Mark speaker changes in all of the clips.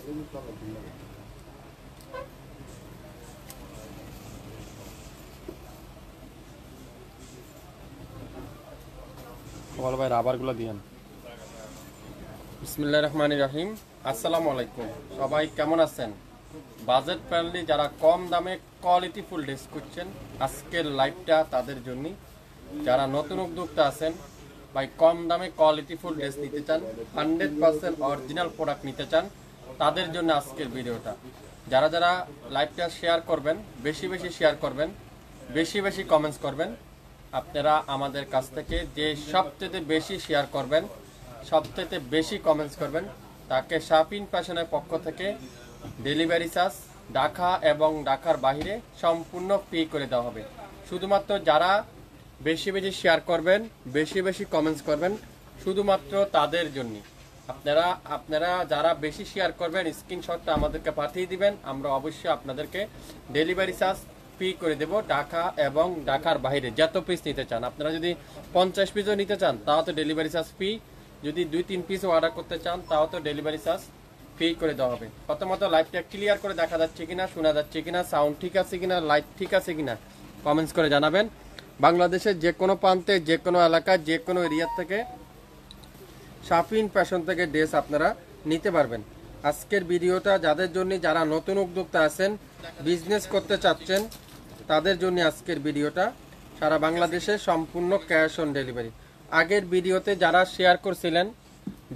Speaker 1: বল ভাই রাবারগুলো দিয়েন। বিসমিল্লাহির রহমানির রহিম। আসসালামু আলাইকুম, সবাই কেমন আছেন? বাজেট ফ্রেন্ডলি যারা কম দামে কোয়ালিটিফুল ড্রেস করছেন, আজকের লাইভটা তাদের জন্য। যারা নতুন উদ্যোক্তা আছেন, ভাই কম দামে কোয়ালিটিফুল ড্রেস নিতে চান, 100% অরিজিনাল প্রোডাক্ট নিতে চান, তাদের জন্য আজকের ভিডিওটা। যারা যারা লাইভটা শেয়ার করবেন, বেশি বেশি শেয়ার করবেন, বেশি বেশি কমেন্টস করবেন, আপনারা আমাদের কাছ থেকে যে সবচেয়ে বেশি শেয়ার করবেন, সবচেয়ে বেশি কমেন্টস করবেন, তাকে শাপিন ফ্যাশনের পক্ষ থেকে ডেলিভারি চার্জ ঢাকা এবং ঢাকার বাইরে সম্পূর্ণ পে করে দেওয়া হবে। শুধুমাত্র যারা বেশি বেশি শেয়ার করবেন, বেশি বেশি কমেন্টস করবেন, শুধুমাত্র তাদের জন্য। আপনারা যারা বেশি শেয়ার করবেন, স্ক্রিনশটটা আমাদেরকে পাঠিয়ে দিবেন, আমরা অবশ্যই আপনাদেরকে ডেলিভারি চার্জ পে করে দেব ঢাকা এবং ঢাকার বাইরে যত পিস নিতে চান। আপনারা যদি 50 পিসও নিতে চান তাও তো ডেলিভারি চার্জ ফ্রি, যদি 2-3 পিসও অর্ডার করতে চান তাও তো ডেলিভারি চার্জ ফ্রি করে দেওয়া হবে। প্রথমত লাইভটা ক্লিয়ার করে দেখা যাচ্ছে কিনা, শোনা যাচ্ছে কিনা, সাউন্ড ঠিক আছে কিনা, লাইট ঠিক আছে কিনা কমেন্টস করে জানাবেন। বাংলাদেশের যে কোনো প্রান্তে, যে কোনো এলাকায়, যে কোনো এরিয়া থেকে শাপিন ফ্যাশন থেকে ড্রেস আপনারা নিতে পারবেন। আজকের ভিডিওটা যাদের জন্য, যারা নতুন উদ্যোক্তা আছেন, বিজনেস করতে চাচ্ছেন, তাদের জন্য আজকের ভিডিওটা। সারা বাংলাদেশে সম্পূর্ণ ক্যাশ অন ডেলিভারি। আগের ভিডিওতে যারা শেয়ার করছিলেন,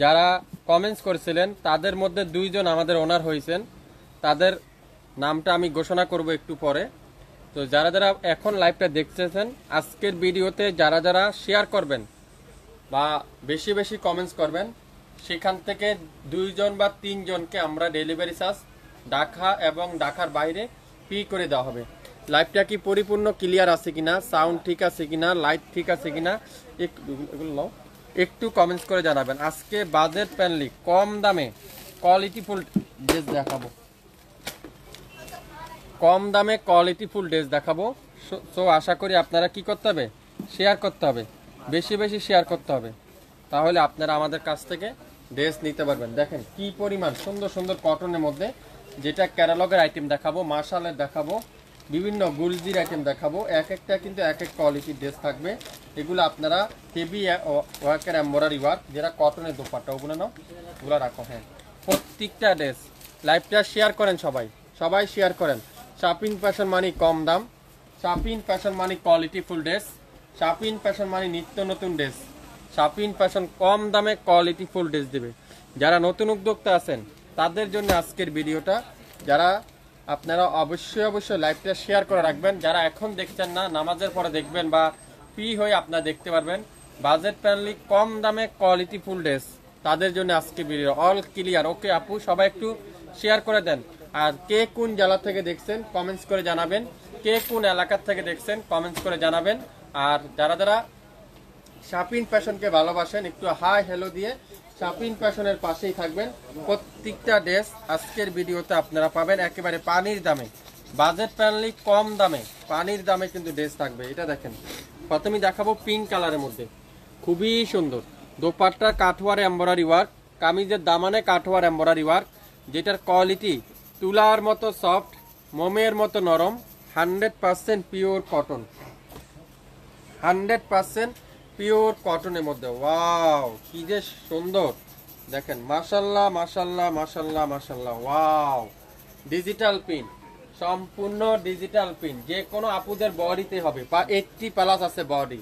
Speaker 1: যারা কমেন্টস করছিলেন, তাদের মধ্যে 2 জন আমাদের ওনার হয়েছেন। তাদের নামটা আমি ঘোষণা করব একটু পরে। তো যারা যারা এখন লাইভটা দেখতেছেন, আজকের ভিডিওতে যারা যারা শেয়ার করবেন বা বেশি বেশি কমেন্টস করবেন, সেখান থেকে 2 জন বা 3 জনকে আমরা ডেলিভারি চার্জ ঢাকা এবং ঢাকার বাইরে পে করে দেওয়া হবে। লাইভটা কি পরিপূর্ণ ক্লিয়ার আছে কিনা, সাউন্ড ঠিক আছে কিনা, লাইট ঠিক আছে কিনা একটু কমেন্টস করে জানাবেন। আজকে বাজেট ফ্রেন্ডলি কম দামে কোয়ালিটিফুল ড্রেস দেখাবো, কম দামে কোয়ালিটিফুল ড্রেস দেখাবো। সো আশা করি আপনারা কি করতে হবে, শেয়ার করতে হবে, বেশি বেশি শেয়ার করতে হবে, তাহলে আপনারা আমাদের কাছ থেকে ড্রেস নিতে পারবেন। দেখেন কি পরিমাণ সুন্দর সুন্দর কটনের মধ্যে, যেটা ক্যাটালগের আইটেম দেখাবো, মার্শালের দেখাবো, বিভিন্ন গুলজির আইটেম দেখাবো। এক একটা কিন্তু এক এক কোয়ালিটির ড্রেস থাকবে। এগুলো আপনারা হেভি ওয়ার্কের এমব্রয়ডারি ওয়ার্ক, যেটা কটনের দোপাট্টা, ওগুলো নাও, ওগুলো রাখো। হ্যাঁ, প্রত্যেকটা ড্রেস লাইভটা শেয়ার করেন, সবাই সবাই শেয়ার করেন। শাপিন ফ্যাশন মানে কম দাম, শাপিন ফ্যাশন মানে কোয়ালিটিফুল ড্রেস, শাপিন ফ্যাশন মানে নিত্য নতুন ড্রেস, শাপিন ফ্যাশন কম দামে কোয়ালিটিফুল ড্রেস দেবে। যারা নতুন উদ্যোক্তা আছেন তাদের জন্য আজকের ভিডিওটা। যারা আপনারা অবশ্যই অবশ্যই লাইভটা শেয়ার করে রাখবেন। যারা এখন দেখছেন না, নামাজের পরে দেখবেন বা ফ্রি হয়ে আপনারা দেখতে পারবেন। বাজেট ফ্রেন্ডলি কম দামে কোয়ালিটিফুল ড্রেস, তাদের জন্য আজকে ভিডিও। All clear? ওকে আপু, সবাই একটু শেয়ার করে দেন। আর কে কোন জেলা থেকে দেখছেন কমেন্টস করে জানাবেন, কে কোন এলাকার থেকে দেখছেন কমেন্টস করে জানাবেন। আর যারা যারা শাপিন ফ্যাশনকে ভালোবাসেন, একটু হাই হ্যালো দিয়ে শাপিন ফ্যাশনের পাশেই থাকবেন। প্রত্যেকটা ড্রেস আজকের ভিডিওতে আপনারা পাবেন একেবারে পানির দামে, বাজেট ফ্রেন্ডলি কম দামে, পানির দামে কিন্তু ড্রেস থাকবে। এটা দেখেন, প্রথমেই দেখাবো পিঙ্ক কালারের মধ্যে, খুবই সুন্দর দোপাট্টা, কাঠওয়ার এমব্রয়ডারি ওয়ার্ক, কামিজের দামানে কাঠওয়ার এমব্রয়ডারি ওয়ার্ক, যেটার কোয়ালিটি তুলার মতো সফট, মোমের মতো নরম, 100% পিওর কটন, 100% পিওর কটনের মধ্যে। ওয়াও, কি যে সুন্দর দেখেন, মাশাল্লাহ মাশাল্লাহ মাশাল্লাহ মাশাল্লাহ। ওয়াও, ডিজিটাল প্রিন্ট, সম্পূর্ণ ডিজিটাল প্রিন্ট। যে কোনো আপুদের বডিতে হবে, 80+ আছে বডি,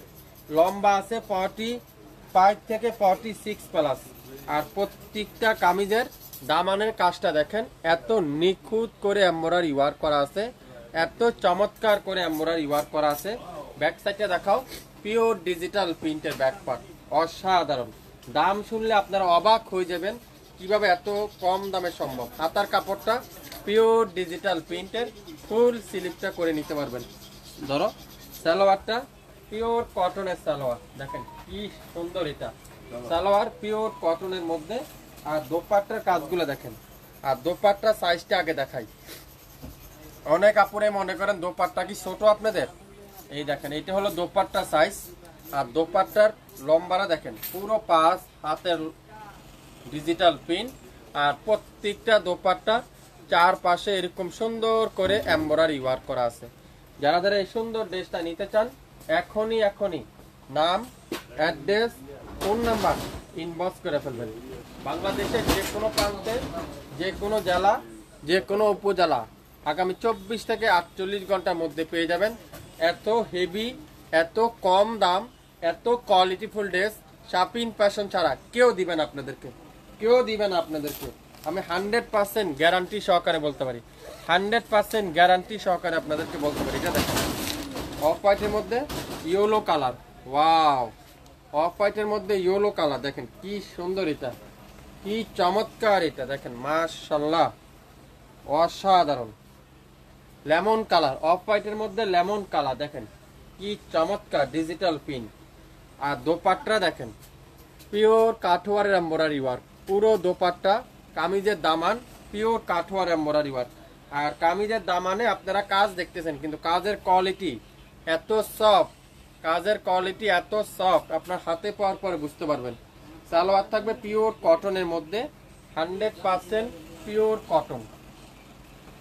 Speaker 1: লম্বা আছে 45 থেকে 46 প্লাস। আর প্রত্যেকটা কামিজের দামানের কাজটা দেখেন, এত নিখুঁত করে এমব্রয়ডারি ওয়ার্ক করা আছে, এত চমৎকার করে এমব্রয়ডারি ওয়ার্ক করা আছে। ব্যাক সাইডটা দেখাও, পিওর ডিজিটাল প্রিন্টের ব্যাক পার্ট, অসাধারণ। দাম শুনলে আপনারা অবাক হয়ে যাবেন, কিভাবে এত কম দামে সম্ভব। হাতার কাপড়টা পিওর ডিজিটাল প্রিন্টের, ফুল স্লিপটা করে নিতে পারবেন। ধরো সালোয়ারটা পিওর কটনের সালোয়ার, দেখেন কি সুন্দর, এটা সালোয়ার পিওর কটনের মধ্যে। আর দোপাট্টার কাজগুলো দেখেন, আর দোপাট্টার সাইজটা আগে দেখাই। অনেক আপুরে মনে করেন দোপাট্টা কি ছোট আপনাদের, এই দেখেন এটা হলো দোপাট্টার সাইজ। আর দোপাট্টার লম্বাটা দেখেন, পুরো 5 হাতের ডিজিটাল প্রিন্ট, আর প্রত্যেকটা দোপাট্টা চারপাশে এরকম সুন্দর করে এমব্রয়ডারি ওয়ার্ক করা আছে। যারা যারা এই সুন্দর ড্রেসটা নিতে চান এখনই নাম, অ্যাড্রেস, ফোন নাম্বার ইনবক্স করে ফেলবেন। বাংলাদেশের যে কোনো প্রান্তে, যে কোনো জেলা, যে কোনো উপজেলা আগামী 24 থেকে 48 ঘন্টার মধ্যে পেয়ে যাবেন। এত হেভি, এত কম দাম, এত কোয়ালিটিফুল ড্রেস শাপিন ফ্যাশন ছাড়া কেউ দিবেন আপনাদেরকে, কেউ দিবেন আপনাদেরকে। আমি 100% গ্যারান্টি সহকারে বলতে পারি, 100% গ্যারান্টি সহকারে আপনাদেরকে বলতে পারি। এটা দেখেন অফ হোয়াইটের মধ্যে ইয়েলো কালার, ওয়াও, অফ হোয়াইটের মধ্যে ইয়েলো কালার, দেখেন কি সুন্দর, এটা কি চমৎকার, এটা দেখেন মাশাআল্লাহ অসাধারণ। লেমন কালার, অফ হোয়াইটের মধ্যে লেমন কালার, দেখেন কি চমৎকার ডিজিটাল পিন। আর দোপাট্টা দেখেন পিওর কাঠওয়ারের এমব্রয়ডারি ওয়ার্ক, পুরো দোপাট্টা, কামিজের দামান পিওর কাঠওয়ার এমব্রয়ডারি ওয়ার্ক। আর কামিজের দামানে আপনারা কাজ দেখতেছেন, কিন্তু কাজের কোয়ালিটি এত সফট, কাজের কোয়ালিটি এত সফট, আপনার হাতে পাওয়ার পরে বুঝতে পারবেন। সালোয়ার থাকবে পিওর কটনের মধ্যে, 100% পিওর কটন।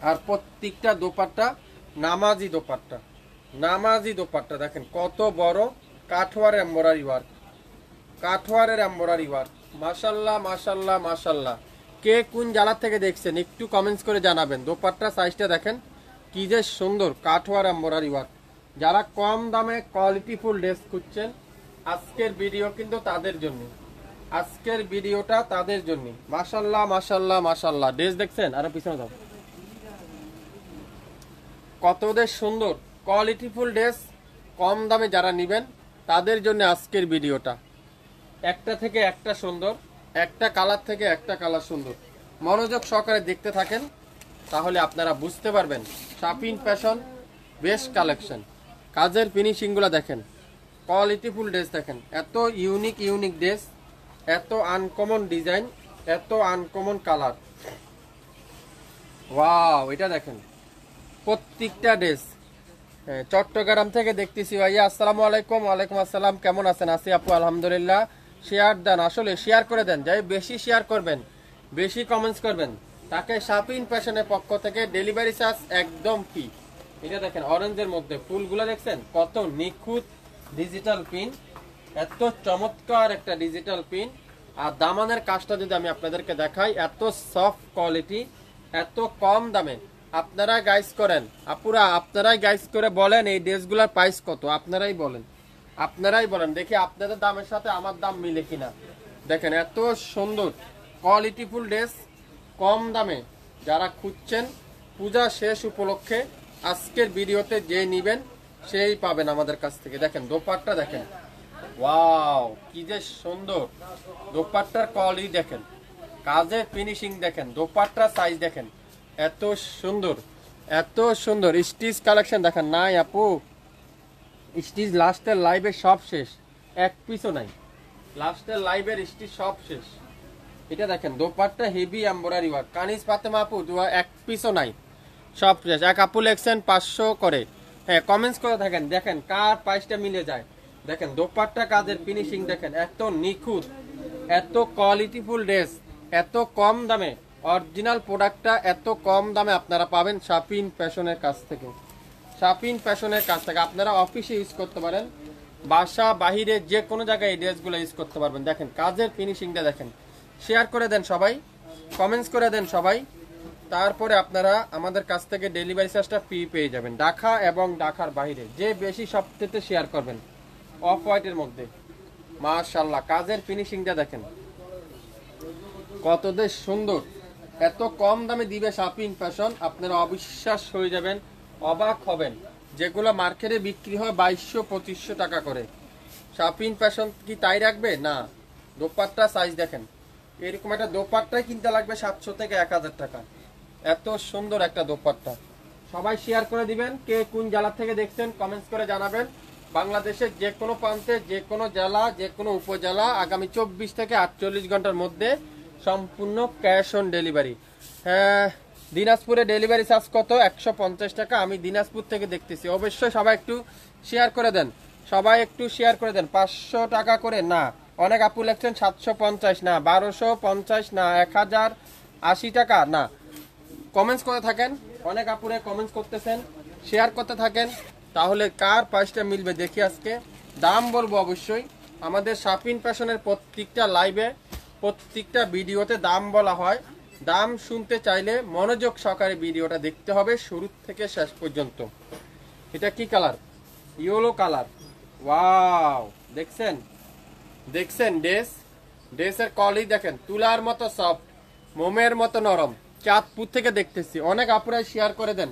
Speaker 1: আর প্রত্যেকটা দোপাট্টা নামাজি দোপাট্টা, নামাজি দোপাট্টা, দেখেন কত বড় কাঠওয়ার এমব্রয়ডারি ওয়ার্ক, কাঠওয়ারের এমব্রয়ডারি ওয়ার্ক। মাশাল্লাহ মাশাল্লাহ মাশাল্লাহ। কে কোন জেলা থেকে দেখছেন একটু কমেন্টস করে জানাবেন। দোপাট্টা সাইজটা দেখেন কি যে সুন্দর, কাঠওয়ার এমব্রয়ডারি ওয়ার্ক। যারা কম দামে কোয়ালিটিফুল ড্রেস খুঁজছেন আজকের ভিডিও কিন্তু তাদের জন্য, আজকের ভিডিওটা তাদের জন্য। মাশাল্লাহ মাশাল্লাহ মাশাল্লাহ। ড্রেস দেখছেন, আরো পিছনে যাও, কতদের সুন্দর কোয়ালিটিফুল ড্রেস কম দামে যারা নেবেন তাদের জন্য আজকের ভিডিওটা। একটা থেকে একটা সুন্দর, একটা কালার থেকে একটা কালার সুন্দর। মনোযোগ সহকারে দেখতে থাকেন তাহলে আপনারা বুঝতে পারবেন। শাপিন ফ্যাশন বেস্ট কালেকশন। কাজের ফিনিশিংগুলো দেখেন, কোয়ালিটিফুল ড্রেস দেখেন, এত ইউনিক ইউনিক ড্রেস, এত আনকমন ডিজাইন, এত আনকমন কালার। ওয়াও, এটা দেখেন প্রত্যেকটা ড্রেস। চট্টগ্রাম থেকে দেখতেছি ভাইয়া, আসসালামু আলাইকুম। ওয়ালাইকুম আসসালাম, কেমন আছেন? আছি আপু আলহামদুলিল্লাহ। শেয়ার দেন, আসলে শেয়ার করে দেন, যাই বেশি শেয়ার করবেন, বেশি কমেন্টস করবেন তাকে শাপিন ফ্যাশনের পক্ষ থেকে ডেলিভারি চার্জ একদম ফ্রি। এটা দেখেন অরেঞ্জের মধ্যে ফুলগুলো দেখছেন কত নিখুঁত ডিজিটাল পিন, এত চমৎকার একটা ডিজিটাল পিন। আর দামানের কাজটা যদি আমি আপনাদেরকে দেখাই, এত সফট কোয়ালিটি, এত কম দামে। আপনারা গাইস করেন আপুরা, আপনারাই গাইস করে বলেন এই ড্রেসগুলোর প্রাইস কত, আপনারাই বলেন, আপনারাই বলেন, দেখি আপনাদের দামের সাথে আমার দাম মিলে কিনা। দেখেন এত সুন্দর কোয়ালিটিফুল ড্রেস কম দামে যারা খুঁজছেন, পূজা শেষ উপলক্ষে আজকের ভিডিওতে যে নিবেন সেই পাবেন আমাদের কাছ থেকে। দেখেন দোপাট্টা দেখেন, ওয়াও কি যে সুন্দর দোপাট্টার কোয়ালিটি দেখেন, কাজের ফিনিশিং দেখেন, দোপাট্টার সাইজ দেখেন, এত সুন্দর, এত সুন্দর। স্টিচ কালেকশন দেখেন, নাই আপু স্টিচ লাস্টের লাইভে সব শেষ, এক পিসও নাই, লাস্টের লাইভের স্টিচ সব শেষ। এটা দেখেন দোপাট্টা হেভি এমব্রয়ডারি ওয়ার্ক, কানিজ ফাতেমা আপু এক পিসও নাই, সব শেষ। এক আপু লেখছেন 500 করে, হ্যাঁ কমেন্টস করে থাকেন, দেখেন কার প্রাইসটা মিলে যায়। দেখেন দোপাট্টা কাজের ফিনিশিং দেখেন, এত নিখুঁত, এত কোয়ালিটিফুল ড্রেস, এত কম দামে। অরিজিনাল প্রোডাক্টটা এত কম দামে আপনারা পাবেন শাপিন ফ্যাশনের কাছ থেকে, শাপিন ফ্যাশনের কাছ থেকে। আপনারা অফিসে ইউজ করতে পারেন, বাসা বাহিরে যে কোনো জায়গায় এই ড্রেসগুলো ইউজ করতে পারবেন। দেখেন কাজের ফিনিশিংটা দেখেন। শেয়ার করে দেন সবাই, কমেন্টস করে দেন সবাই, তারপরে আপনারা আমাদের কাছ থেকে ডেলিভারি চার্জটা ফ্রি পেয়ে যাবেন। ঢাকা এবং ঢাকার বাইরে যে বেশি সবথেকে শেয়ার করবেন। অফ হোয়াইটের মধ্যে মাশাআল্লাহ কাজের ফিনিশিংটা দেখেন কতদের সুন্দর, এত কম দামে দিবে শাপিন ফ্যাশন, আপনারা অবিশ্বাস হয়ে যাবেন, অবাক হবেন। যেগুলো মার্কেটে বিক্রি হয় 2200-2500 টাকা করে, শাপিন ফ্যাশন কি তাই রাখবে? না। দোপাট্টা সাইজ দেখেন, এরকম একটা দোপাট্টাই কিনতে লাগবে 700 থেকে 1000 টাকা, এত সুন্দর একটা দোপাট্টা। সবাই শেয়ার করে দিবেন, কে কোন জেলা থেকে দেখছেন কমেন্টস করে জানাবেন। বাংলাদেশের যে কোনো প্রান্তে, যে কোনো জেলা, যে কোনো উপজেলা আগামী 24 থেকে 48 ঘন্টার মধ্যে সম্পূর্ণ ক্যাশ অন ডেলিভারি। হ্যাঁ, দিনাজপুরে ডেলিভারি চার্জ কত? 150 টাকা। আমি দিনাজপুর থেকে দেখতেছি, অবশ্যই সবাই একটু শেয়ার করে দেন, সবাই একটু শেয়ার করে দেন। 500 টাকা করে না, অনেক আপু লেখছেন 750 না, 1250 না, 1000 80 টাকা না, কমেন্টস করে থাকেন, অনেক আপুরে কমেন্টস করতেছেন, শেয়ার করতে থাকেন, তাহলে কার প্রাইসটা মিলবে দেখি আজকে। দাম বলবো অবশ্যই, আমাদের শাপিন ফ্যাশনের প্রত্যেকটা লাইভে প্রত্যেকটা ভিডিওতে দাম বলা হয়। দাম শুনতে চাইলে মনোযোগ সহকারে ভিডিওটা দেখতে হবে শুরু থেকে শেষ পর্যন্ত। এটা কি কালার? Yellow colour. ওয়াও, দেখছেন দেখছেন ড্রেসের কোয়ালিটি দেখেন, তুলার মতো সফট, মোমের মতো নরম। চাঁদপুর থেকে দেখতেছি, অনেক আপুরাই শেয়ার করে দেন,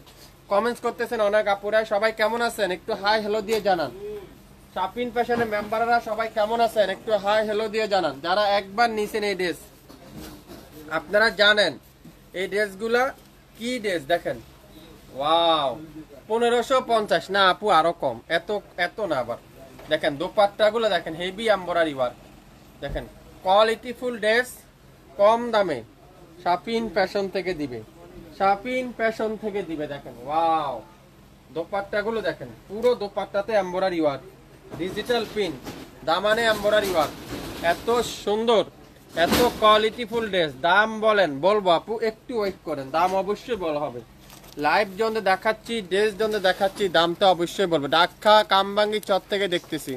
Speaker 1: কমেন্টস করতেছেন অনেক আপুরাই। সবাই কেমন আছেন একটু হাই হ্যালো দিয়ে জানান। শাপিন ফ্যাশনের মেম্বাররা সবাই কেমন আছেন একটু হাই হ্যালো দিয়ে জানান। যারা একবার নিছেন এই ড্রেস, আপনারা জানেন এই ড্রেসগুলা কি ড্রেস। দেখেন ওয়াও, 1550 না আপু, আরো কম, এত এত না। আবার দেখেন দোপাট্টাগুলো দেখেন, হেভি এমব্রয়ডারি ওয়ার্ক। দেখেন কোয়ালিটিফুল ড্রেস কম দামে শাপিন ফ্যাশন থেকে দিবে, শাপিন ফ্যাশন থেকে দিবে। দেখেন ওয়াও, দোপাট্টাগুলো দেখেন, পুরো দোপাট্টাতে এমব্রয়ডারি ওয়ার্ক, ডিজিটাল প্রিন্ট, দামানে এমব্রয়ডারি ওয়ার্ক। এত সুন্দর, এত কোয়ালিটিফুল ড্রেস। দাম বলেন, বলবো আপু, একটু ওয়েট করেন, দাম অবশ্যই বলা হবে। লাইভ জন্য দেখাচ্ছি, ড্রেস জন্য দেখাচ্ছি, দামটা অবশ্যই বলবো। ঢাকা কামবাঙ্গি চর থেকে দেখতেছি।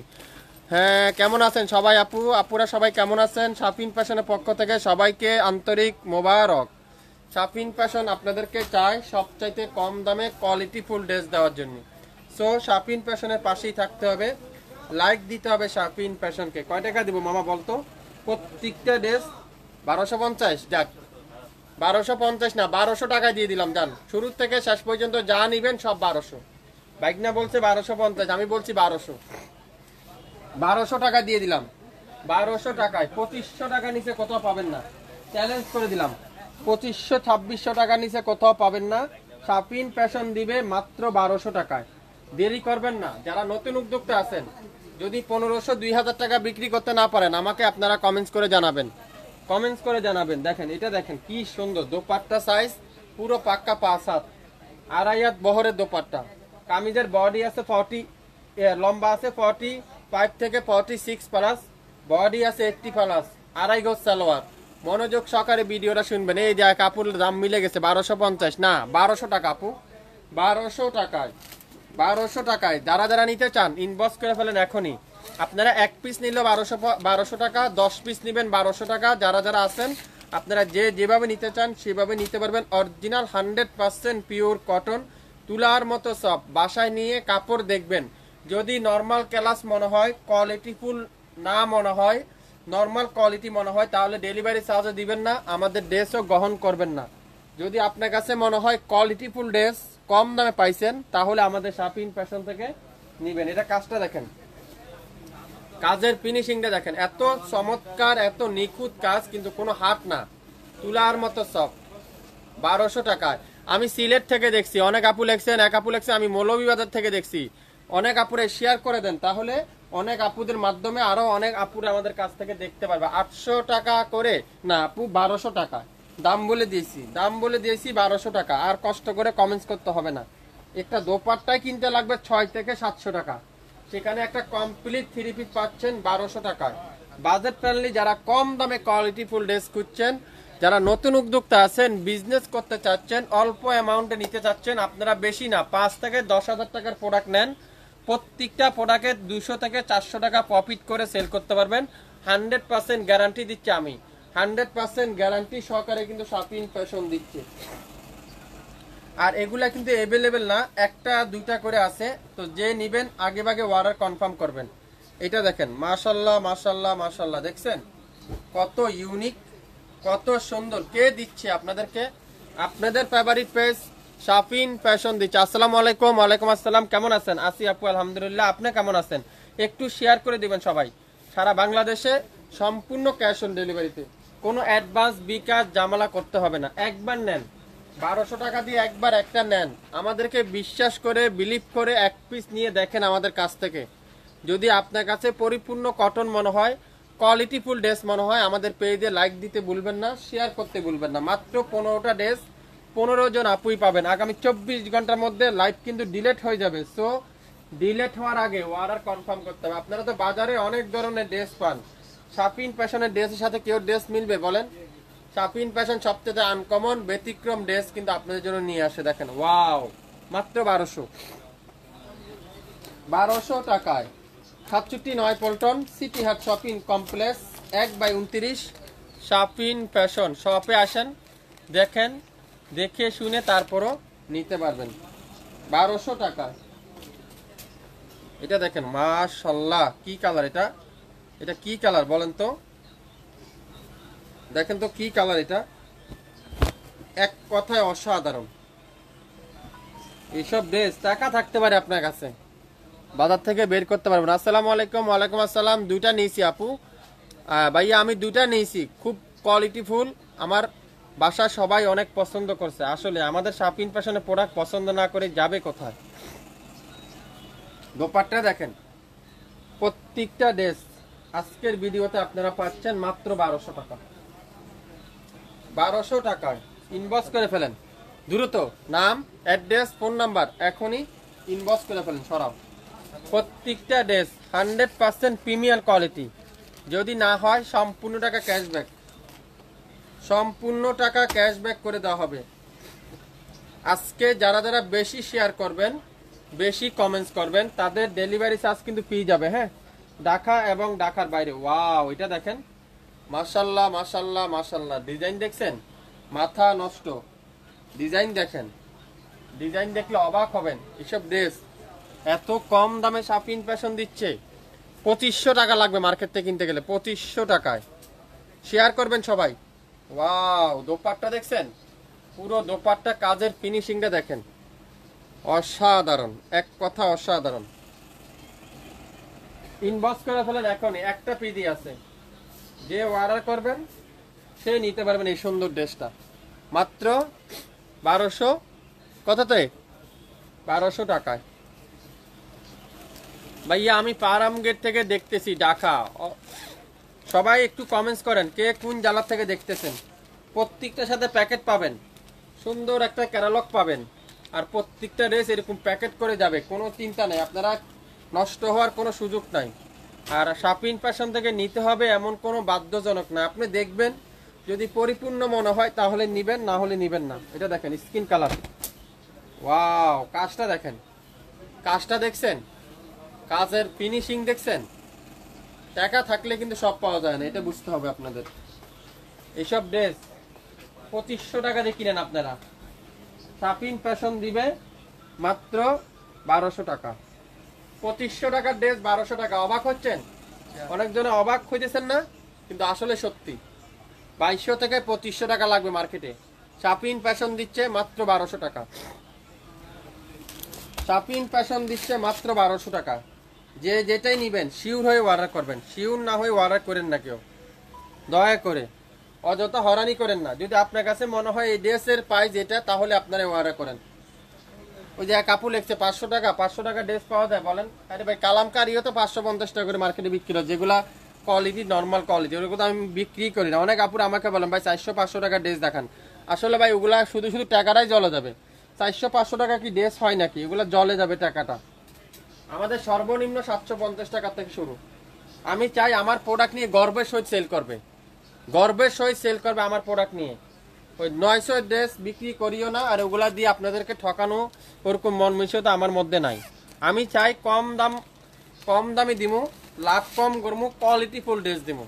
Speaker 1: হ্যাঁ, কেমন আছেন সবাই আপু আপুরা সবাই কেমন আছেন? শাপিন ফ্যাশনের পক্ষ থেকে সবাইকে আন্তরিক মোবারক। শাপিন ফ্যাশন আপনাদেরকে চায় সবচাইতে কম দামে কোয়ালিটিফুল ড্রেস দেওয়ার জন্য। সো শাপিন ফ্যাশনের পাশেই থাকতে হবে, লাইক দিতে হবে শাপিন ফ্যাশনকে। কয় টাকা দিব মামা বলতো? প্রত্যেকটা ড্রেস 1250। যাক, 1250 না, 1200 টাকা দিয়ে দিলাম। যান, শুরু থেকে শেষ পর্যন্ত যা নিবেন সব 1200। বাইক না বলছে 1250, আমি বলছি 1200। 1200 টাকা দিয়ে দিলাম, 1200 টাকায়। 2500 টাকা নিচে কোথাও পাবেন না, চ্যালেঞ্জ করে দিলাম। 2500 2600 টাকা নিচে কোথাও পাবেন না। শাপিন ফ্যাশন দিবে মাত্র 1200 টাকায়। দেরি করবেন না। যারা নতুন উদ্যোক্তা আছেন, যদি 1500 2000 টাকা বিক্রি করতে না পারেন, আমাকে আপনারা কমেন্টস করে জানাবেন, কমেন্টস করে জানাবেন। দেখেন এটা দেখেন কি সুন্দর দোপাট্টা, সাইজ পুরো পাক্কা 5 হাত, 2.5 হাত বহরের দোপাট্টা। কামিজের বডি আছে 40, লম্বা আছে 45 থেকে 46 প্লাস, বডি আছে 80 প্লাস, 2.5 গজ সালোয়ার। মনোযোগ সহকারে ভিডিওটা শুনবেন। এই যে কাপড়ের দাম মিলে গেছে, 1250 না 1200 টাকা আপু, 1200 টাকায়, 1200 টাকায়। যারা যারা নিতে চান ইনবক্স করে ফেলেন এখনই। আপনারা এক পিস নিলে 1200 টাকা, 10 পিস নেবেন 1200 টাকা। যারা যারা আছেন আপনারা যেভাবে নিতে চান সেভাবে নিতে পারবেন। অরিজিনাল 100% পিওর কটন, তুলার মতো সব। বাসায় নিয়ে কাপড় দেখবেন, যদি নর্মাল ক্লাস মনে হয়, কোয়ালিটিফুল না মনে হয়, নর্মাল কোয়ালিটি মনে হয়, তাহলে ডেলিভারি চার্জও দিবেন না, আমাদের ড্রেসও গ্রহণ করবেন না। যদি আপনার কাছে মনে হয় কোয়ালিটিফুল ড্রেস কম দামে পাইছেন, তাহলে আমাদের শাপিন ফ্যাশন থেকে নিবেন। এটা কাজটা দেখেন, কাজের ফিনিশিংটা দেখেন, এত চমৎকার, এত নিখুঁত কাজ, কিন্তু কোনো হাত না, তুলার মতো সব। 1200 টাকায়। আমি সিলেট থেকে দেখছি, অনেক আপু লেখছেন, এক আপু লেখছে আমি মৌলভীবাজার থেকে দেখছি। অনেক আপুরে শেয়ার করে দেন, তাহলে অনেক আপুদের মাধ্যমে আরো অনেক আপুরে আমাদের কাছ থেকে দেখতে পারবে। 800 টাকা করে না আপু, 1200 টাকা দাম বলে দিয়েছি, দাম বলে দিয়েছি 1200 টাকা। আর কষ্ট করে কমেন্টস করতে হবে না। একটা দোপাট্টায় কিনতে লাগবে 6 থেকে 700 টাকা, সেখানে একটা কমপ্লিট 3 পিস পাচ্ছেন 1200 টাকায়। বাজেট ফ্রেন্ডলি, যারা কম দামে কোয়ালিটিফুল ড্রেস খুঁজছেন, যারা নতুন উদ্যোক্তা আছেন, বিজনেস করতে চাচ্ছেন, অল্প অ্যামাউন্টে নিতে চাচ্ছেন, আপনারা বেশি না 5 থেকে 10,000 টাকার প্রোডাক্ট নেন, প্রত্যেকটা প্রোডাক্টে 200 থেকে 400 টাকা প্রফিট করে সেল করতে পারবেন। 100% গ্যারান্টি দিচ্ছি আমি, 100% গ্যারান্টি সহকারে কিন্তু শাপিন ফ্যাশন দিচ্ছে। আর এগুলা কিন্তু অ্যাভেলেবেল না, একটা দুইটা করে আছে। তো যে নিবেন আগে ভাগে অর্ডার কনফার্ম করবেন। এটা দেখেন, মাশাল্লাহ মাশাল্লাহ মাশাল্লাহ, দেখছেন কত ইউনিক, কত সুন্দর। কে দিচ্ছে আপনাদেরকে? আপনাদের ফেভারিট পেজ শাপিন ফ্যাশন দিচ্ছে। আসসালামু আলাইকুম। ওয়ালাইকুম আসসালাম, কেমন আছেন? আসি আপু আলহামদুলিল্লাহ, আপনি কেমন আছেন? একটু শেয়ার করে দিবেন সবাই। সারা বাংলাদেশে সম্পূর্ণ ক্যাশ অন ডেলিভারিতে, কোনো অ্যাডভান্স বিকাশ জামালা করতে হবে না। একবার নেন 1200 টাকা দিয়ে, একবার একটা নেন, আমাদেরকে বিশ্বাস করে বিলিভ করে এক পিস নিয়ে দেখেন আমাদের কাছ থেকে। যদি আপনার কাছে পরিপূর্ণ কটন মনে হয়, কোয়ালিটিফুল ড্রেস মনে হয়, আমাদের পেজে লাইক দিতে ভুলবেন না, শেয়ার করতে ভুলবেন না। মাত্র 15টা ড্রেস, 15 জন আপুই পাবেন। আগামী 24 ঘন্টার মধ্যে লাইভ কিন্তু ডিলেট হয়ে যাবে। সো ডিলেট হওয়ার আগে অর্ডার কনফার্ম করতে হবে। আপনারা তো বাজারে অনেক ধরনের ড্রেস পান, শাপিন ফ্যাশনের ড্রেসের সাথে কেউ ড্রেস মিলবে বলেন? শাপিন ফ্যাশন সবচেয়ে আনকমন ব্যতিক্রম ড্রেস কিন্তু আপনাদের জন্য নিয়ে আসে। দেখেন ওয়াও, মাত্র 1200 টাকায় 67 Paltan city Haat shopping complex 1/29 শাপিন ফ্যাশন শপে আসেন, দেখেন, দেখে শুনে তারপরও নিতে পারবেন 1200 টাকা। এটা দেখেন মাশাআল্লাহ, কি কালার এটা, এটা কি কালার বলেন তো, দেখেন তো কি কালার এটা, এক কথায় অসাধারণ। এইসব ড্রেস টাকা থাকতে পারে আপনার কাছে, বাজার থেকে বের করতে পারবেন। আসসালামু আলাইকুম। ওয়ালাইকুম আসসালাম। দুইটা নিয়েছি আপু, ভাইয়া আমি দুইটা নিয়েছি, খুব কোয়ালিটিফুল, আমার বাসা সবাই অনেক পছন্দ করছে। আসলে আমাদের শাপিন ফ্যাশনের প্রোডাক্ট পছন্দ না করে যাবে কোথায়। দোপাট্টা দেখেন, প্রত্যেকটা ড্রেস আজকের ভিডিওতে আপনারা পাচ্ছেন মাত্র 1200 টাকা। 1200 টাকায় ইনবক্স করে ফেলেন দ্রুত, নাম, অ্যাড্রেস, ফোন নাম্বার এখনই ইনবক্স করে ফেলেন সরাও। প্রত্যেকটা ড্রেস 100% প্রিমিয়াম কোয়ালিটি, যদি না হয় সম্পূর্ণ টাকা ক্যাশব্যাক, সম্পূর্ণ টাকা ক্যাশব্যাক করে দেওয়া হবে। আজকে যারা যারা বেশি শেয়ার করবেন, বেশি কমেন্টস করবেন, তাদের ডেলিভারি চার্জ কিন্তু পেয়ে যাবে। হ্যাঁ, ঢাকা এবং ঢাকার বাইরে। ওয়াও, এটা দেখেন মাশাল্লাহ মাশাল্লাহ মাশাল্লাহ, ডিজাইন দেখছেন, মাথা নষ্ট ডিজাইন দেখেন, ডিজাইন দেখলে অবাক হবেন। এসব ড্রেস এত কম দামে শাপিন ফ্যাশন দিচ্ছে, 2500 টাকা লাগবে মার্কেট থেকে কিনতে গেলে, 2500 টাকায়। শেয়ার করবেন সবাই। ওয়াও, দোপাট্টা দেখছেন, পুরো দোপাট্টা কাজের ফিনিশিংটা দেখেন, অসাধারণ, এক কথা অসাধারণ। ইনবক্স করে ফেলেন এখনই, একটা পিডি আছে, যে অর্ডার করবেন সে নিতে পারবেন এই সুন্দর ড্রেসটা মাত্র 1200, কততে 1200 টাকায়। ভাইয়া আমি পারাম গেট থেকে দেখতেছি ঢাকা। সবাই একটু কমেন্টস করেন কে কোন জেলা থেকে দেখতেছেন। প্রত্যেকটার সাথে প্যাকেট পাবেন, সুন্দর একটা ক্যাটালগ পাবেন, আর প্রত্যেকটা ড্রেস এরকম প্যাকেট করে যাবে, কোনো চিন্তা নেই, আপনারা নষ্ট হওয়ার কোনো সুযোগ নাই। আর শাপিন ফ্যাশন থেকে নিতে হবে এমন কোনো বাধ্যজনক না, আপনি দেখবেন যদি পরিপূর্ণ মনে হয় তাহলে নিবেন, না হলে নিবেন না। এটা দেখেন স্কিন কালার, ওয়াও, কাজটা দেখেন, কাজটা দেখছেন, কাজের ফিনিশিং দেখছেন। টাকা থাকলে কিন্তু সব পাওয়া যায় না, এটা বুঝতে হবে আপনাদের। এইসব ড্রেস 2500 টাকা দিয়ে কিনেন আপনারা, শাপিন ফ্যাশন দিবে মাত্র 1200 টাকা। 2500 টাকার ড্রেস 1200 টাকা, অবাক হচ্ছেন? অনেকজনে অবাক হইতেছেন না, কিন্তু আসলে সত্যি 2200 থেকে 2500 টাকা লাগবে মার্কেটে, শাপিন ফ্যাশন দিচ্ছে মাত্র 1200 টাকা। শাপিন ফ্যাশন দিচ্ছে মাত্র 1200 টাকা। যে যেটাই নিবেন শিওর হয়ে অর্ডার করবেন, শিওর না হয়ে অর্ডার করেন না কেউ, দয়া করে অযথা হরানি করেন না। যদি আপনার কাছে মনে হয় এই ড্রেসের প্রাইস এটা, তাহলে আপনারা অর্ডার করেন। ওই যে এক আপু লিখছে 500 টাকা, 500 টাকা ড্রেস পাওয়া যায় বলেন? আরে ভাই, কালামকারিও তো 550 টাকা করে মার্কেটে বিক্রি হয়, যেগুলা কোয়ালিটি নর্মাল কোয়ালিটি, ওগুলো তো আমি বিক্রি করি না। অনেক আপুর আমাকে বলেন ভাই 400-500 টাকা ড্রেস দেখান। আসলে ভাই ওগুলা শুধু শুধু টাকাটাই জলে যাবে, 400-500 টাকা কি ড্রেস হয় নাকি, এগুলো জলে যাবে টাকাটা। আমাদের সর্বনিম্ন 750 টাকা থেকে শুরু। আমি চাই আমার প্রোডাক্ট নিয়ে গর্বের সহিত সেল করবে, গর্বের সহিত সেল করবে আমার প্রোডাক্ট নিয়ে। ওই 900 ড্রেস বিক্রি করিও না, আর ওগুলা দিয়ে আপনাদেরকে ঠকানো ওরকম মন মিশিয়ে আমার মধ্যে নাই। আমি চাই কম দামে দিমু, লাভ কম করবো, কোয়ালিটি ফুল ড্রেস দিমু।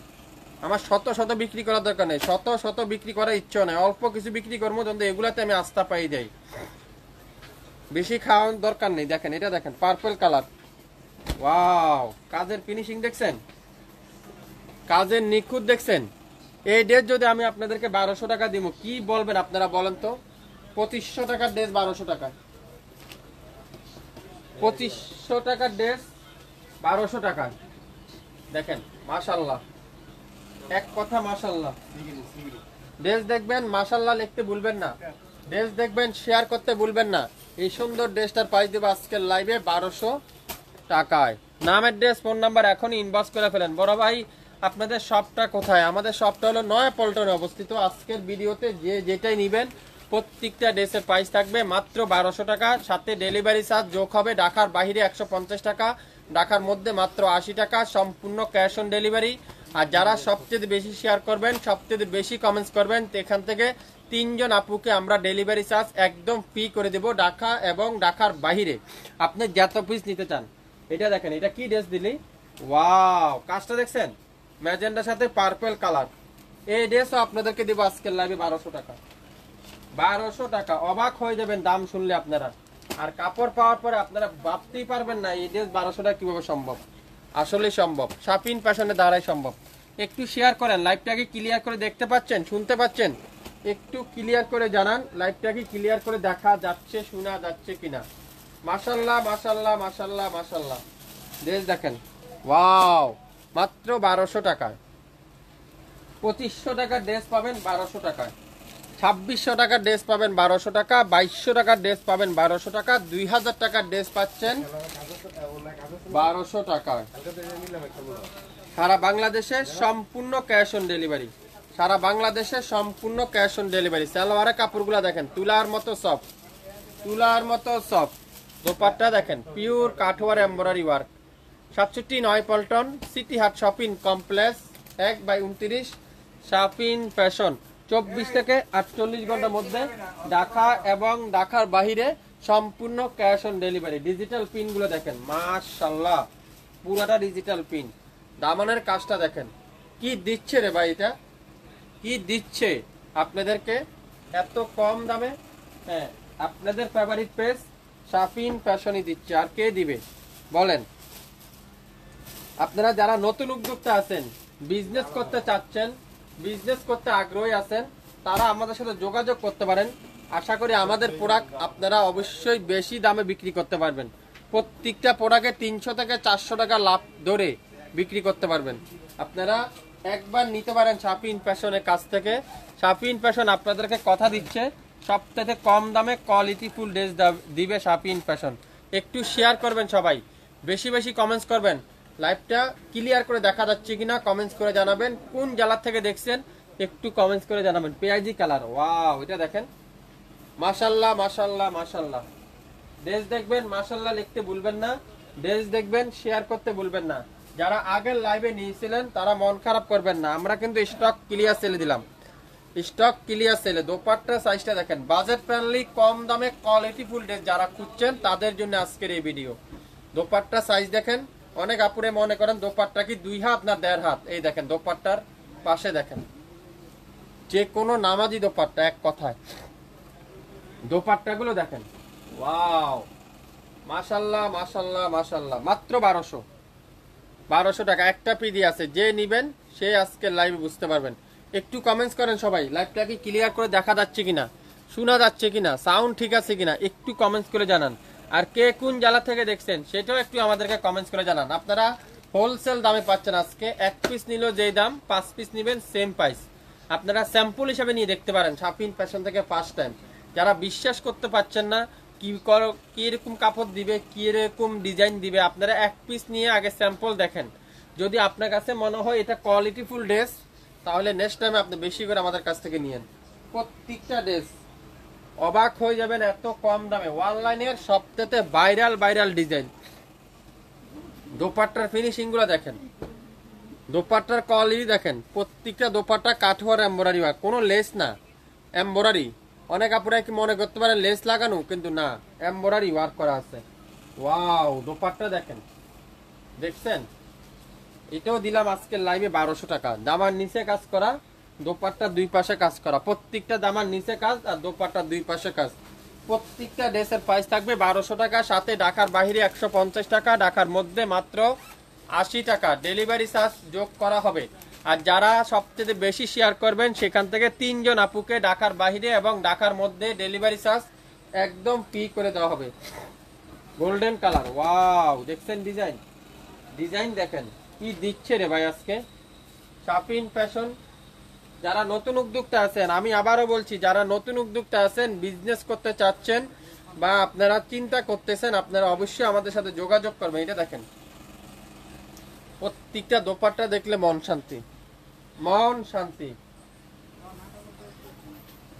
Speaker 1: আমার শত শত বিক্রি করার দরকার নেই, শত শত বিক্রি করার ইচ্ছা নেই, অল্প কিছু বিক্রি করবো, কিন্তু এগুলাতে আমি আস্থা পাই যাই, বেশি খাওয়ার দরকার নেই। দেখেন এটা দেখেন, পার্পল কালার, ওয়াও, কাজের ফিনিশিং দেখছেন, কাজের নিখুঁত দেখছেন। এই ড্রেস যদি আমি আপনাদেরকে 1200 টাকা দিব, কি বলবেন আপনারা বলেন তো? 2500 টাকার ড্রেস 1200 টাকা, 2500 টাকার ড্রেস 1200 টাকা। দেখেন মাশাআল্লাহ, এক কথা মাশাআল্লাহ। ড্রেস দেখবেন, মাশাআল্লাহ লিখতে ভুলবেন না, ড্রেস দেখবেন, শেয়ার করতে ভুলবেন না। এই সুন্দর ড্রেসটার প্রাইস দেবো আজকের লাইভে 1200 টাকায়। নাম, অ্যাড্রেস, ফোন নাম্বার এখনই ইনবক্স করে ফেলেন। বড় ভাই আপনাদের শপটা কোথায়? আমাদের শপটা হলো নয়াপল্টনে অবস্থিত। আজকের ভিডিওতে যে যেটাই নেবেন প্রত্যেকটা ড্রেসের প্রাইস থাকবে মাত্র 1200 টাকা, সাথে ডেলিভারি চার্জ যোগ হবে। ঢাকার বাইরে 150 টাকা, ঢাকার মধ্যে মাত্র 80 টাকা, সম্পূর্ণ ক্যাশ অন ডেলিভারি। আর যারা সবচেয়ে বেশি শেয়ার করবেন, সবচেয়ে বেশি কমেন্টস করবেন, এখান থেকে 3 জন আপুকে আমরা ডেলিভারি চার্জ একদম ফ্রি করে দেব, ঢাকা এবং ঢাকার বাইরে আপনি যত পিস নিতে চান। এটা দেখেন, এটা কি ড্রেস দিলি, ওয়াও, কাজটা দেখছেন, ম্যাজেন্ডার সাথে পার্পল কালার। এই ড্রেসও আপনাদেরকে দেবো আজকের লাইভে 1200 টাকা। 1200 টাকা, অবাক হয়ে যাবেন দাম শুনলে আপনারা। আর কাপড় পাওয়ার পরে আপনারা ভাবতেই পারবেন না এই ড্রেস 1200 টাকা কিভাবে সম্ভব। আসলে সম্ভব, শাপিন ফ্যাশনের দ্বারাই সম্ভব। একটু শেয়ার করেন, লাইভটাকে ক্লিয়ার করে দেখতে পাচ্ছেন, শুনতে পাচ্ছেন, একটু ক্লিয়ার করে জানান লাইভটাকে ক্লিয়ার করে দেখা যাচ্ছে, শোনা যাচ্ছে কিনা। মাশাআল্লাহ মাশাআল্লাহ মাশাআল্লাহ মাশাআল্লাহ, ড্রেস দেখেন, ওয়াও, মাত্র 1200 টাকায়। 2500 টাকার ড্রেস পাবেন 1200 টাকায়, 2600 টাকার ড্রেস পাবেন 1200 টাকা, 2200 টাকার ড্রেস পাবেন 1200 টাকা, 2000 টাকার ড্রেস পাচ্ছেন 1200 টাকায়। সারা বাংলাদেশে সম্পূর্ণ ক্যাশ অন ডেলিভারি, সারা বাংলাদেশে সম্পূর্ণ ক্যাশ অন ডেলিভারি। সালোয়ারের কাপড়গুলো দেখেন, তুলার মতো সফট, তুলার মতো সফট। দোপাট্টা দেখেন, পিওর কাঠওয়ার embroidery work. 67 Paltan city Haat shopping complex 1/29 শাপিন ফ্যাশন। 24 থেকে 48 ঘন্টার মধ্যে ঢাকা এবং ঢাকার বাহিরে সম্পূর্ণ cash on delivery. Digital pin গুলো দেখেন, মাশাআল্লাহ, পুরাটা ডিজিটাল পিন। দামানের কাজটা দেখেন, কি দিচ্ছে রে ভাই, এটা কি দিচ্ছে আপনাদেরকে এত কম দামে। হ্যাঁ, আপনাদের ফেভারিট পেজ শাপিন ফ্যাশনই দিচ্ছে, আর কে দিবে বলেন। আপনারা যারা নতুন উদ্যোক্তা আছেন, বিজনেস করতে চাচ্ছেন, বিজনেস করতে আগ্রহী আছেন, তারা আমাদের সাথে যোগাযোগ করতে পারেন। আশা করি আমাদের প্রোডাক্ট আপনারা অবশ্যই বেশি দামে বিক্রি করতে পারবেন। প্রত্যেকটা প্রোডাক্টে 300 থেকে 400 টাকা লাভ ধরে বিক্রি করতে পারবেন। আপনারা একবার নিতে পারেন শাপিন ফ্যাশনের কাছ থেকে। শাপিন ফ্যাশন আপনাদেরকে কথা দিচ্ছে সবথেকে কম দামে কোয়ালিটি ফুল ড্রেস দিবে শাপিন ফ্যাশন। একটু শেয়ার করবেন সবাই, বেশি বেশি কমেন্টস করবেন। লাইভটা ক্লিয়ার করে দেখা যাচ্ছে কিনা কমেন্টস করে জানাবেন। কোন জেলা থেকে দেখছেন একটু কমেন্টস করে জানাবেন। পেঁয়াজি কালার, ওয়াও, এটা দেখেন, মাশাআল্লাহ মাশাআল্লাহ মাশাআল্লাহ। ড্রেস দেখবেন, মাশাআল্লাহ লিখতে ভুলবেন না। ড্রেস দেখবেন, শেয়ার করতে ভুলবেন না। যারা আগের লাইভে নিয়েছিলেন তারা মন খারাপ করবেন না, আমরা কিন্তু স্টক ক্লিয়ার সেলে দিলাম, স্টক ক্লিয়ার সেলে। দোপাট্টা সাইজটা দেখেন, বাজেট ফ্রেন্ডলি কম দামে কোয়ালিটি ফুল ড্রেস যারা খুঁজছেন তাদের জন্য আজকের এই ভিডিও। দোপাট্টা সাইজ দেখেন, অনেক আপুরে মনে করেন দোপাট্টা কি 2 হাত না 1.5 হাত। এই দেখেন দোপাট্টার পাশে দেখেন, যে কোনো নামাজি দোপাট্টা, এক কথায় দোপাট্টাগুলো দেখেন, ওয়াও, মাশাআল্লাহ মাশাআল্লাহ মাশাআল্লাহ। মাত্র 1200 টাকা একটা পিডি আছে, যে নিবেন সে আজকে লাইভে বুঝতে পারবেন। একটু কমেন্টস করেন সবাই, লাইভটা কি ক্লিয়ার করে দেখা যাচ্ছে কিনা, শোনা যাচ্ছে কিনা, সাউন্ড ঠিক আছে কিনা, একটু কমেন্টস করে জানান। আর কে কোন জেলা থেকে দেখছেন সেটাও একটু আমাদেরকে কমেন্টস করে জানান। আপনারা হোলসেল দামে পাচ্ছেন আজকে, 1 পিস নিলেও যেই দাম, 5 পিস নিবেন সেম প্রাইস। আপনারা স্যাম্পল হিসাবে নিয়ে দেখতে পারেন শাপিন ফ্যাশন থেকে ফার্স্ট টাইম। যারা বিশ্বাস করতে পারছেন না কি এরকম কাপড় দিবে, কি এরকম ডিজাইন দিবে, আপনারা 1 পিস নিয়ে আগে স্যাম্পল দেখেন। যদি আপনার কাছে মনে হয় এটা কোয়ালিটি ফুল ড্রেস, তাহলে নেক্সট টাইমে আপনি বেশি করে আমাদের কাছ থেকে নিয়েন। প্রত্যেকটা ড্রেস অবাক হয়ে যাবেন এত কম দামে। অনলাইনের সবথেকে ভাইরাল ডিজাইন। দোপাট্টার ফিনিশিং গুলো দেখেন, দোপাট্টার কোয়ালিটি দেখেন, প্রত্যেকটা দোপাট্টা কাঠওয়ার এমব্রয়ডারি ওয়ার্ক, কোনো লেস না, এমব্রয়ডারি। অনেক আপনারা কি মনে করতে পারেন লেস লাগানো, কিন্তু না, এমব্রয়ডারি ওয়ার্ক করা আছে। ওয়াও, দোপাট্টা দেখেন, দেখছেন, এটাও দিলাম আজকের লাইভে 1200 টাকা। দামার নিচে কাজ করা, দোপাট্টার 2 পাশে কাজ করা, প্রত্যেকটা দামার নিচে কাজ আর দোপাট্টার 2 পাশে কাজ। প্রত্যেকটা ড্রেসের প্রাইস থাকবে 1200 টাকা, সাথে ঢাকার বাইরে 150 টাকা, ঢাকার মধ্যে মাত্র 80 টাকা ডেলিভারি চার্জ যোগ করা হবে। আর যারা সবচেয়ে বেশি শেয়ার করবেন সেখান থেকে 3 জন আপুকে ঢাকার বাইরে এবং ঢাকার মধ্যে ডেলিভারি চার্জ একদম ফ্রি করে দেওয়া হবে। গোল্ডেন কালার, ওয়াও, দেখছেন ডিজাইন, ডিজাইন দেখেন কি দিচ্ছে রে ভাই আজকে শাপিন ফ্যাশন। যারা নতুন উদ্যোক্তা আছেন, আমি আবারও বলছি, যারা নতুন উদ্যোক্তা আছেন, বিজনেস করতে চাচ্ছেন বা আপনারা চিন্তা করতেছেন, আপনারা অবশ্যই আমাদের সাথে যোগাযোগ করবেন। এটা দেখেন, প্রত্যেকটা দোপাট্টা দেখলে মন শান্তি, মন শান্তি।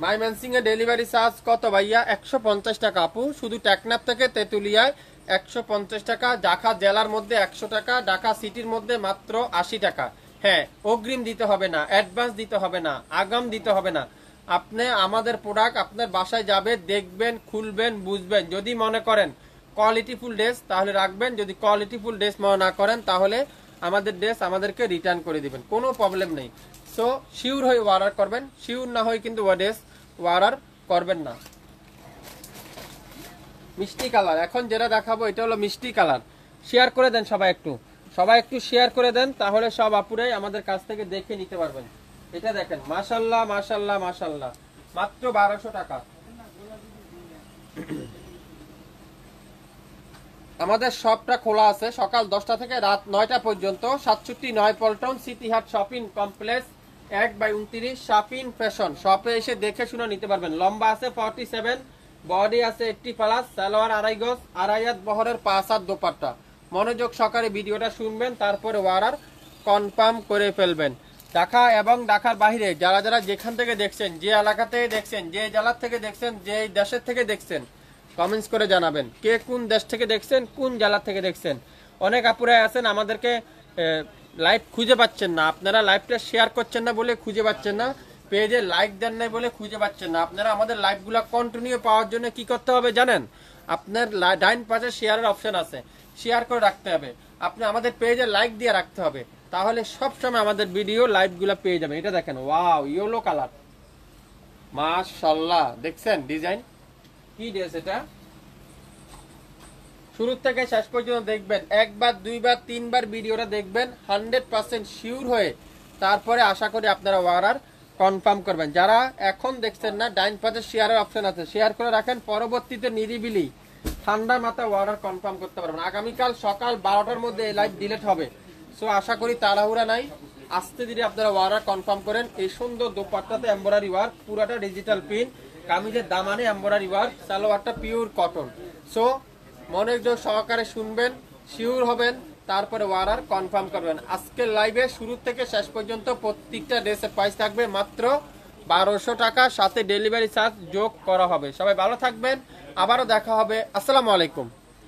Speaker 1: মাইমেনসিং এ ডেলিভারি চার্জ কত ভাইয়া? 150 টাকা আপু, শুধু টেকনাফ থেকে তেতুলিয়ায় 150 টাকা, ঢাকা জেলার মধ্যে 100 টাকা, ঢাকা সিটির মধ্যে মাত্র 80 টাকা। হ্যাঁ, অগ্রিম দিতে হবে না, অ্যাডভান্স দিতে হবে না, আগাম দিতে হবে না। আপনি আমাদের প্রোডাক্ট আপনার বাসায় যাবে, দেখবেন, খুলবেন, বুঝবেন। যদি মনে করেন কোয়ালিটিফুল ড্রেস তাহলে রাখবেন, যদি কোয়ালিটিফুল ড্রেস মনে না করেন তাহলে আমাদের ড্রেস আমাদেরকে রিটার্ন করে দিবেন, কোনো প্রবলেম নেই। সো শিওর হয়ে অর্ডার করবেন, শিওর না হয়ে কিন্তু ড্রেস অর্ডার করবেন না। মিষ্টি কালার এখন যেটা দেখাবো এটা হলো মিষ্টি কালার। শেয়ার করে দেন সবাই একটু শেয়ার করে দেন, তাহলে সব আপুরাই আমাদের কাছ থেকে দেখে নিতে পারবেন। এটা দেখেন, মাশাল্লাহ মাশাল্লাহ মাশাল্লাহ, মাত্র 1200 টাকা। আমাদের শপটা খোলা আছে সকাল 10টা থেকে রাত 9টা পর্যন্ত। 67 Paltan city Haat shopping complex 1/29 Shafin fashion. শপে এসে দেখে শুনে নিতে পারবেন। লম্বা আছে 47, বডি আছে 80 প্লাস, সালোয়ার 2.5 গজ, 2.5 হাত বহরের 5 হাত দোপাট্টা। মনোযোগ সহকারে ভিডিওটা শুনবেন, তারপরে অর্ডার কনফার্ম করে ফেলবেন। ঢাকা এবং ঢাকার বাইরে যারা যারা যেখান থেকে দেখছেন, যে এলাকা থেকে দেখছেন, যে জেলার থেকে দেখছেন, যে দেশের থেকে দেখছেন, কমেন্টস করে জানাবেন কে কোন দেশ থেকে দেখছেন, কোন জেলা থেকে দেখছেন। অনেক আপুরাই আছেন আমাদেরকে লাইভ খুঁজে পাচ্ছেন না, আপনারা লাইভটা শেয়ার করছেন না বলে খুঁজে পাচ্ছেন না, পেজে লাইক দেন নাই বলে খুঁজে পাচ্ছেন না। আপনারা আমাদের লাইভগুলো কন্টিনিউ পাওয়ার জন্য কি করতে হবে জানেন? আপনার ডাইন পাশে শেয়ারের অপশন আছে, শেয়ার করে রাখতে হবে। আপনি আমাদের পেজে লাইক দিয়ে রাখতে হবে, তাহলে সবসময় আমাদের ভিডিও লাইভগুলো পেয়ে যাবেন। এটা দেখেন, ওয়াও, ইয়েলো কালার, মাশাআল্লাহ। দেখছেন ডিজাইন, কি ড্রেস এটা? শুরু থেকে শেষ পর্যন্ত দেখবেন, একবার, দুইবার, তিনবার ভিডিওটা দেখবেন, 100% শিওর হয়ে তারপরে আশা করি আপনারা অর্ডার কনফার্ম করবেন। যারা এখন দেখছেন না, ডাইন পাশে শেয়ারের অপশন আছে, শেয়ার করে রাখেন, পরবর্তীতে নিরিবিলি ঠান্ডা মাথায় অর্ডার কনফার্ম করতে পারবেন। আগামীকাল সকাল 12টার মধ্যে এই লাইভ ডিলিট হবে। সো আশা করি তাড়াহুড়া নাই, আস্তে ধীরে আপনারা অর্ডার কনফার্ম করেন। এই সুন্দর দোপাট্টাতে এমব্রয়ডারি ওয়ার্ক, পুরাটা ডিজিটাল প্রিন্ট, কামিজের দামানে এমব্রয়ডারি ওয়ার্ক, সালোয়ারটা পিওর কটন। সো মনোযোগ সহকারে শুনবেন, শিওর হবেন, তারপরে অর্ডার কনফার্ম করবেন। আজকের লাইভে শুরু থেকে শেষ পর্যন্ত প্রত্যেকটা ড্রেসের প্রাইস থাকবে মাত্র 1200 টাকা, সাথে ডেলিভারি চার্জ যোগ করা হবে। সবাই ভালো থাকবেন, আবারও দেখা হবে। আসসালামু আলাইকুম।